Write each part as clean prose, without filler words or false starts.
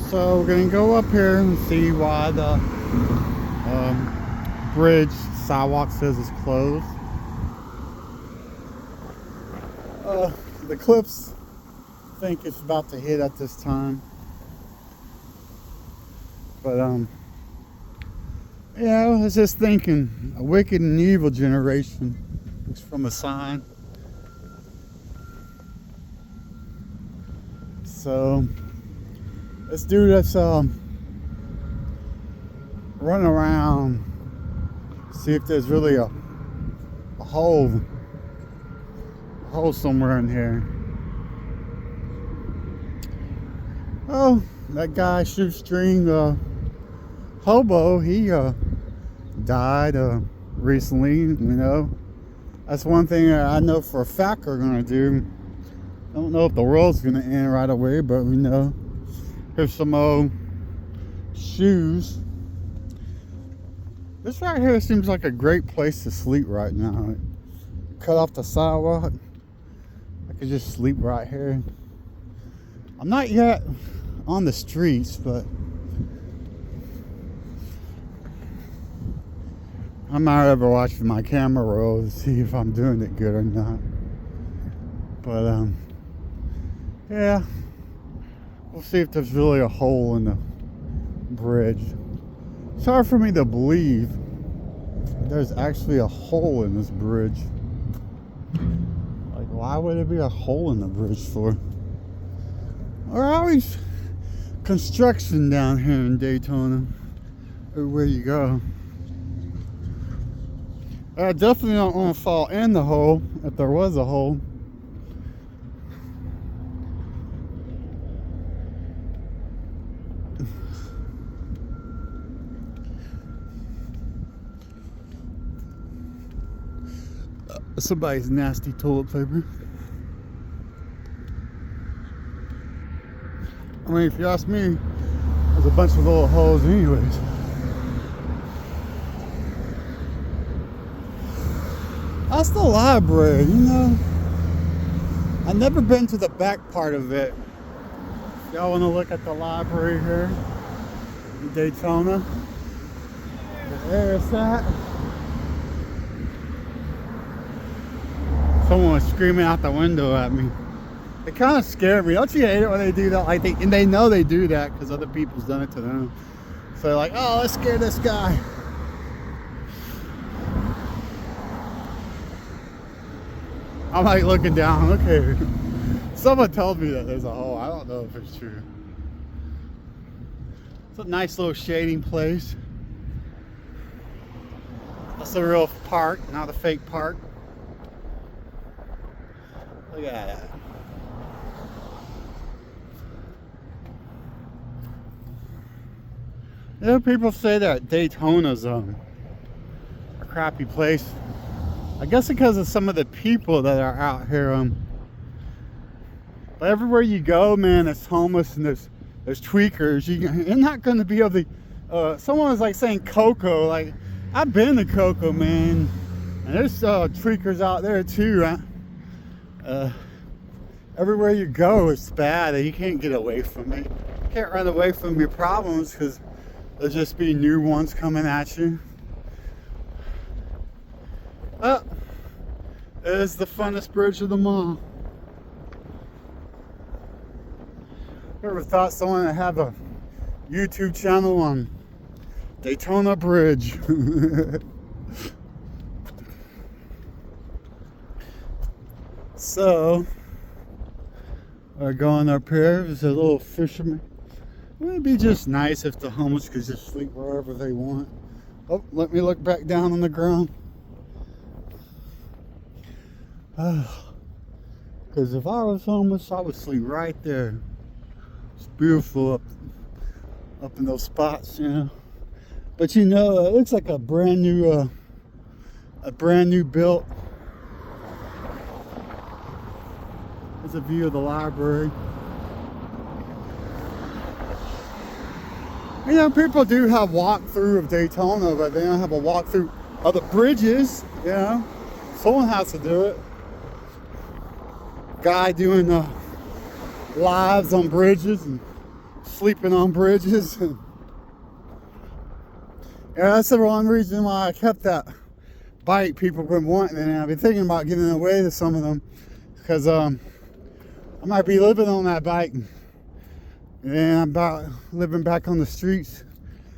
So we're gonna go up here and see why the bridge sidewalk says it's closed. The cliffs think it's about to hit at this time, but yeah, I was just thinking, a wicked and evil generation. Looks from a sign. So this dude that's running around, see if there's really a hole somewhere in here. Oh, that guy shoestring hobo, he died recently. You know, that's one thing I know for a fact we're gonna do. Don't know if the world's gonna end right away, but we know. Here's some old shoes. This right here seems like a great place to sleep right now. Cut off the sidewalk. I could just sleep right here. I'm not yet on the streets, but I might ever watch my camera roll to see if I'm doing it good or not. But yeah, we'll see if there's really a hole in the bridge. It's hard for me to believe there's actually a hole in this bridge. Like, why would there be a hole in the bridge for? Or always construction down here in Daytona, everywhere you go. I definitely don't want to fall in the hole if there was a hole. Somebody's nasty toilet paper. I mean, if you ask me, there's a bunch of little holes anyways. That's the library, you know. I've never been to the back part of it. Y'all want to look at the library here in Daytona? There's that. Someone was screaming out the window at me. It kind of scared me. Don't you hate it when they do that? Like and they know they do that because other people's done it to them. So they're like, oh, let's scare this guy. I'm like looking down. Okay, someone told me that there's a hole. I don't know if it's true. It's a nice little shading place. That's a real park, not a fake park. Look at that. You know, people say that Daytona's a crappy place. I guess because of some of the people that are out here. But everywhere you go, man, there's homeless and there's tweakers. You're not going to be able to. Someone was like saying Cocoa. Like, I've been to Cocoa, man, and there's tweakers out there too. Right? Everywhere you go, it's bad. You can't get away from it. You can't run away from your problems because there'll just be new ones coming at you. Oh, it's the funnest bridge of them all. Ever thought someone would have a YouTube channel on Daytona Bridge? So, we're going up here. There's a little fisherman. It would be just nice if the homeless could just sleep wherever they want. Oh, let me look back down on the ground. Because if I was homeless, I would sleep right there. It's beautiful up in those spots, you know. But you know, it looks like a brand new built. There's a view of the library. You know, people do have walkthrough of Daytona, but they don't have a walkthrough of the bridges, you know. Someone has to do it. Guy doing lives on bridges and sleeping on bridges. Yeah, that's the one reason why I kept that bike people have been wanting, and I've been thinking about giving away to some of them, because I might be living on that bike, and I'm about living back on the streets.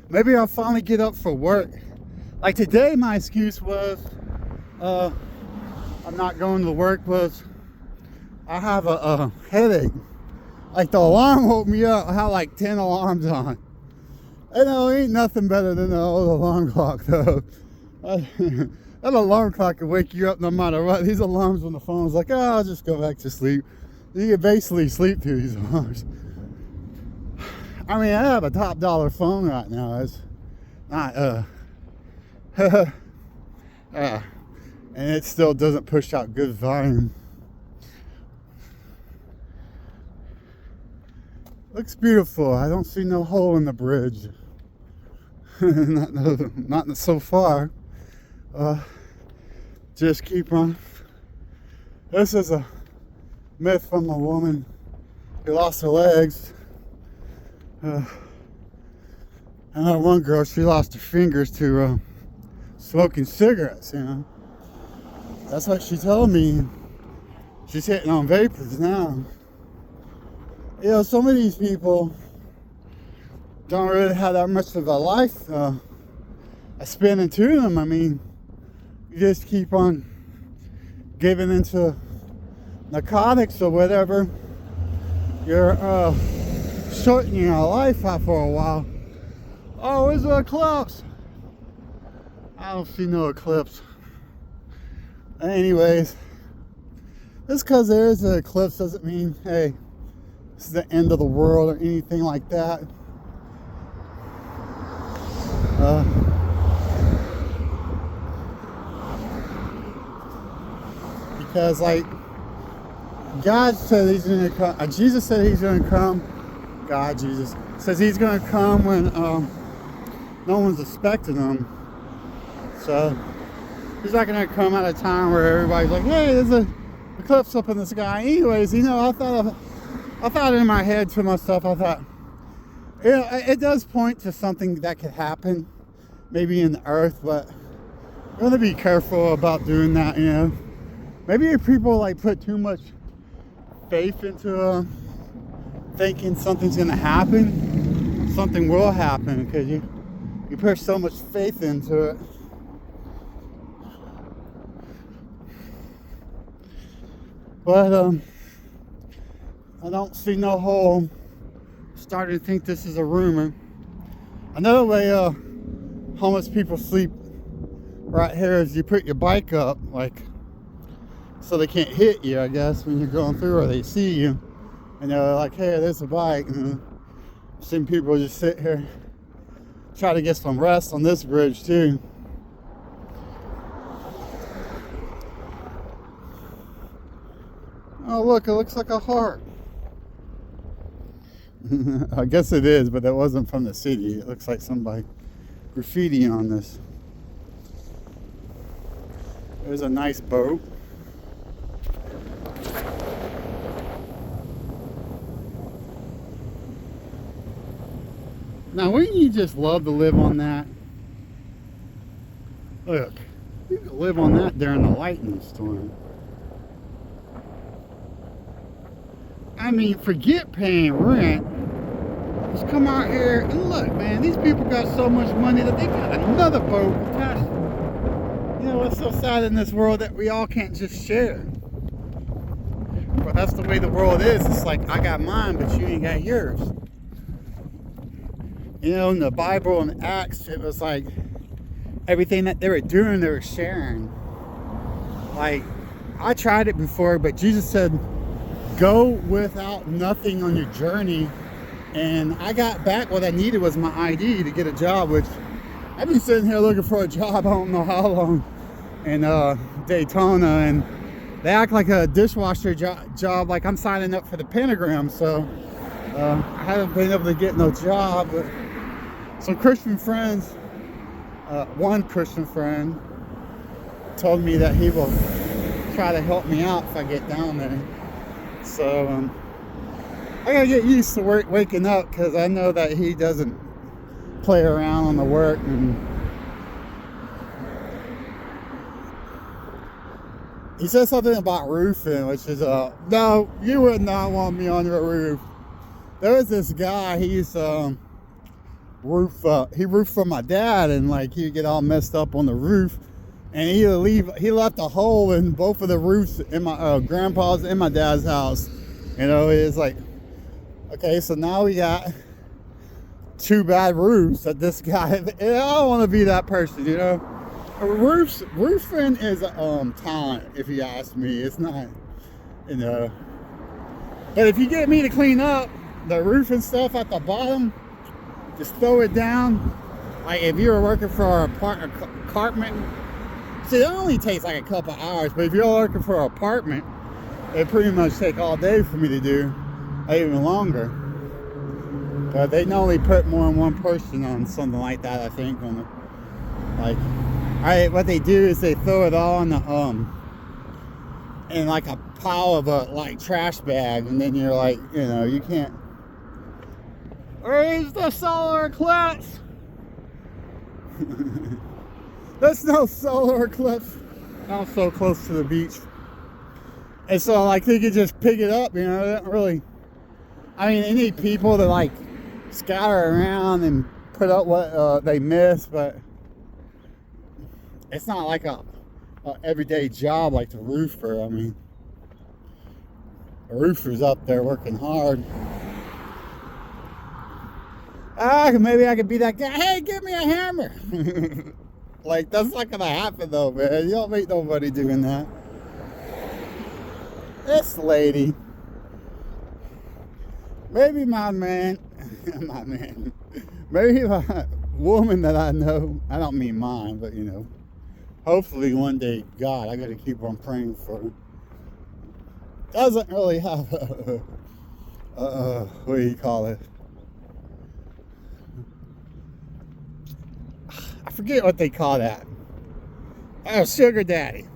Maybe I'll finally get up for work. Like today, my excuse was I'm not going to work was I have a headache. Like the alarm woke me up. I had like 10 alarms on. I know ain't nothing better than the old alarm clock though. That alarm clock can wake you up no matter what. These alarms on the phone is like, oh, I'll just go back to sleep. You can basically sleep through these alarms. I mean, I have a top dollar phone right now. It's not and it still doesn't push out good volume. Looks beautiful. I don't see no hole in the bridge. not so far. Just keep on. This is a myth from a woman who lost her legs. I know one girl, she lost her fingers to smoking cigarettes, you know. That's what she told me. She's hitting on vapors now. You know, some of these people don't really have that much of a life spinning to them. I mean, you just keep on giving into narcotics or whatever. You're shortening your life out for a while. Oh, where's the eclipse? I don't see no eclipse. Anyways, just because there is an eclipse doesn't mean, hey, this is the end of the world or anything like that. Because like God said he's going to come, Jesus said he's going to come. God, Jesus says he's going to come when no one's expecting him. So he's not going to come at a time where everybody's like, hey, there's a eclipse up in the sky. Anyways, you know, I thought in my head to myself, I thought, yeah, it does point to something that could happen, maybe in the earth, but you want to be careful about doing that, you know. Maybe if people like put too much faith into thinking something's going to happen, something will happen, because you put so much faith into it. But I don't see no hole. Starting to think this is a rumor. Another way homeless people sleep right here is you put your bike up, like, so they can't hit you, I guess, when you're going through, or they see you and they're like, hey, there's a bike. And I've seen people just sit here, try to get some rest on this bridge too. Oh look, it looks like a heart. I guess it is, but that wasn't from the city. It looks like somebody graffiti on this. There's a nice boat. Now, wouldn't you just love to live on that? Look, you could live on that during the lightning storm. I mean, forget paying rent. Just come out here and look, man. These people got so much money that they got another boat attached. You know what's so sad in this world, that we all can't just share. But that's the way the world is. It's like, I got mine, but you ain't got yours. You know, in the Bible and Acts, it was like everything that they were doing, they were sharing. Like, I tried it before, but Jesus said, go without nothing on your journey. And I got back, what I needed was my ID to get a job, which I've been sitting here looking for a job I don't know how long in Daytona, and they act like a dishwasher job, like I'm signing up for the pentagram. So I haven't been able to get no job. But some Christian friends, one Christian friend told me that he will try to help me out if I get down there. So I gotta get used to waking up, because I know that he doesn't play around on the work. And he said something about roofing, which is no, you would not want me on your roof. There was this guy, he used to he roofed for my dad, and like he'd get all messed up on the roof, and he left a hole in both of the roofs in my grandpa's and my dad's house. You know, it's like, okay, so now we got two bad roofs that this guy, I don't want to be that person, you know. Roofing is talent, if you ask me. It's not, you know. But if you get me to clean up the roof and stuff at the bottom, just throw it down. Like if you were working for a apartment, see, it only takes like a couple hours. But if you're working for an apartment, it pretty much take all day for me to do, even longer. But they normally put more than one person on something like that, I think. On the, like, what they do is they throw it all in the in like a pile of like trash bag, and then you're like, you know, you can't. Where's the solar eclipse? There's no solar eclipse. I'm so close to the beach, and so like they could just pick it up, you know. They don't really. I mean, they need people to like scatter around and put up what they miss, but it's not like a everyday job like the roofer. I mean, the roofer's up there working hard. Maybe I could be that guy. Hey, give me a hammer. Like, that's not gonna happen though, man. You don't make nobody doing that. This lady, maybe my man, maybe my woman that I know, I don't mean mine, but you know, hopefully one day, God, I gotta keep on praying for her, doesn't really have what do you call it? I forget what they call that. Oh, sugar daddy.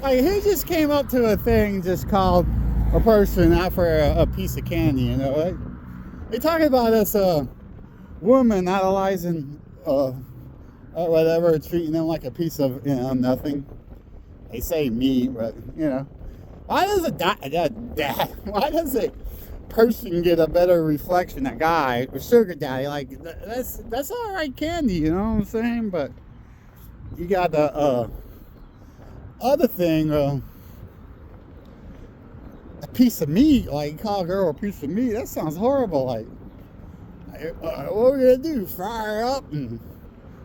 Like, he just came up to a thing just called a person out for a piece of candy, you know? Like, they talking about this woman idolizing whatever, treating them like a piece of, you know, nothing. They say me, but, you know. Why does why does a person get a better reflection, a guy, a sugar daddy? Like, that's all right candy, you know what I'm saying? But you got the other thing, a piece of meat. Like, you call a girl a piece of meat, that sounds horrible. Like, what are we gonna do, fry her up and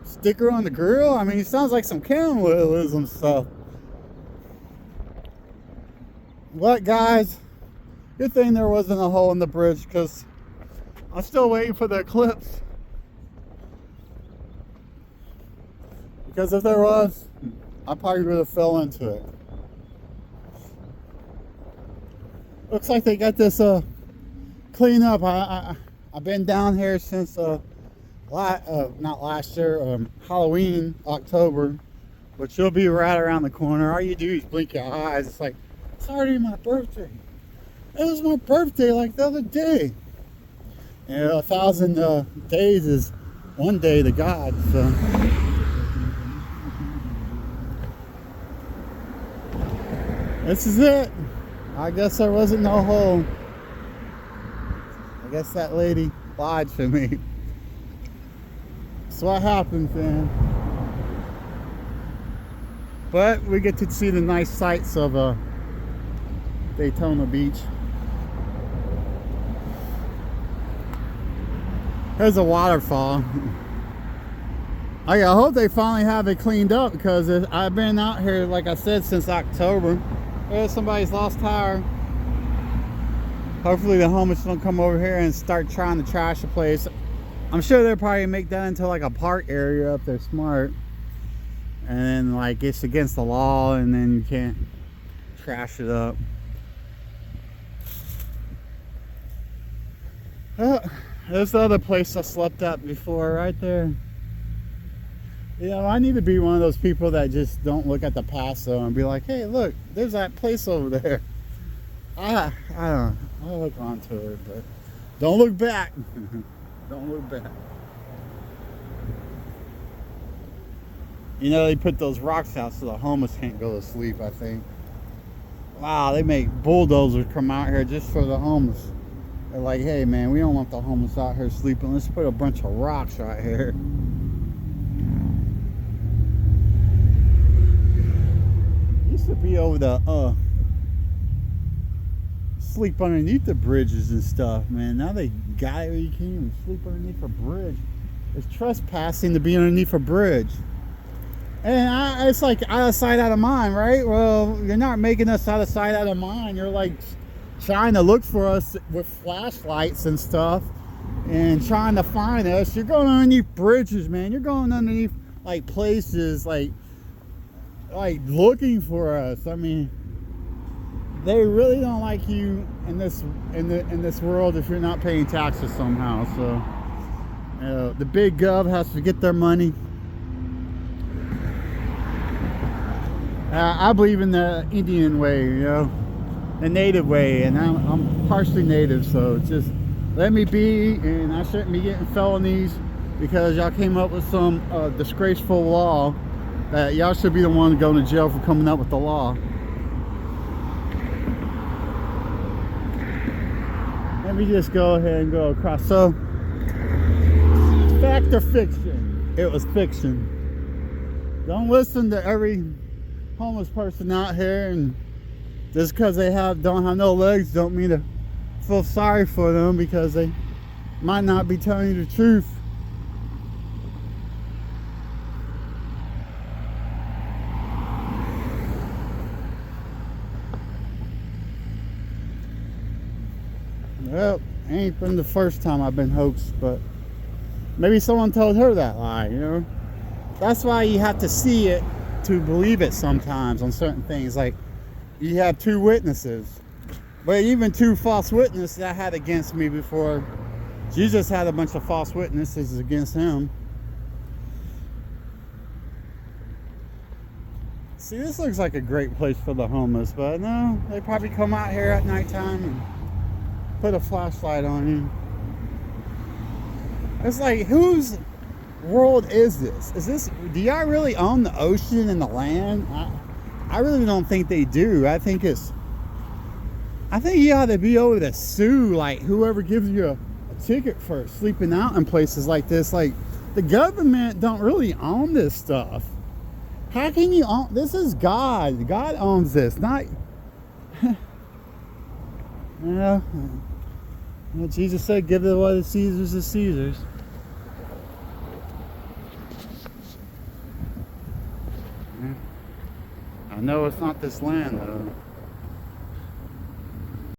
stick her on the grill? I mean, it sounds like some cannibalism stuff. What, guys? Good thing there wasn't a hole in the bridge, because I'm still waiting for the eclipse. Because if there was, I probably would have fell into it. Looks like they got this clean up. I've been down here since not last year, Halloween, October, which will be right around the corner. All you do is blink your eyes. It's like, it's already my birthday. It was my birthday like the other day. You know, 1,000 days is one day to God. So this is it. I guess there wasn't no hole. I guess that lady lied to me. That's what happens, man. But we get to see the nice sights of Daytona Beach. There's a waterfall. I hope they finally have it cleaned up, because I've been out here, like I said, since October. There's somebody's lost tire. Hopefully the homeless don't come over here and start trying to trash the place. I'm sure they'll probably make that into like a park area if they're smart. And then like it's against the law, and then you can't trash it up. Oh, there's the other place I slept at before, right there. You know, I need to be one of those people that just don't look at the past though and be like, hey, look, there's that place over there. I don't. I'll look onto it, but don't look back. Don't look back. You know, they put those rocks out so the homeless can't go to sleep, I think. Wow, they make bulldozers come out here just for the homeless. They're like, hey man, we don't want the homeless out here sleeping. Let's put a bunch of rocks right here. Used to be able to sleep underneath the bridges and stuff, man. Now they got it where you can't even sleep underneath a bridge. It's trespassing to be underneath a bridge. And it's like out of sight, out of mind, right? Well, you're not making us out of sight, out of mind. You're like trying to look for us with flashlights and stuff and trying to find us. You're going underneath bridges, man. You're going underneath like places like looking for us. I mean, they really don't like you in this world if you're not paying taxes somehow. So the big gov has to get their money. I believe in the Indian way, you know, the native way, and I'm partially native, so just let me be, and I shouldn't be getting felonies because y'all came up with some disgraceful law that y'all should be the one going to jail for coming up with the law. Let me just go ahead and go across. So, fact or fiction? It was fiction. Don't listen to every homeless person out here, and just because they don't have no legs don't mean to feel sorry for them, because they might not be telling you the truth. Well, ain't been the first time I've been hoaxed, but maybe someone told her that lie, you know. That's why you have to see it to believe it sometimes on certain things. Like, you have two witnesses, but even two false witnesses I had against me before. Jesus had a bunch of false witnesses against him. See, this looks like a great place for the homeless, but no, they probably come out here at nighttime and put a flashlight on you. It's like, whose world is this? Do y'all really own the ocean and the land? I really don't think they do. I think you ought to be able to sue like whoever gives you a ticket for sleeping out in places like this. Like, the government don't really own this stuff. How can you own this? Is God owns this, not yeah. Well, Jesus said, give it what is Caesar's is Caesar's. I know it's not this land though.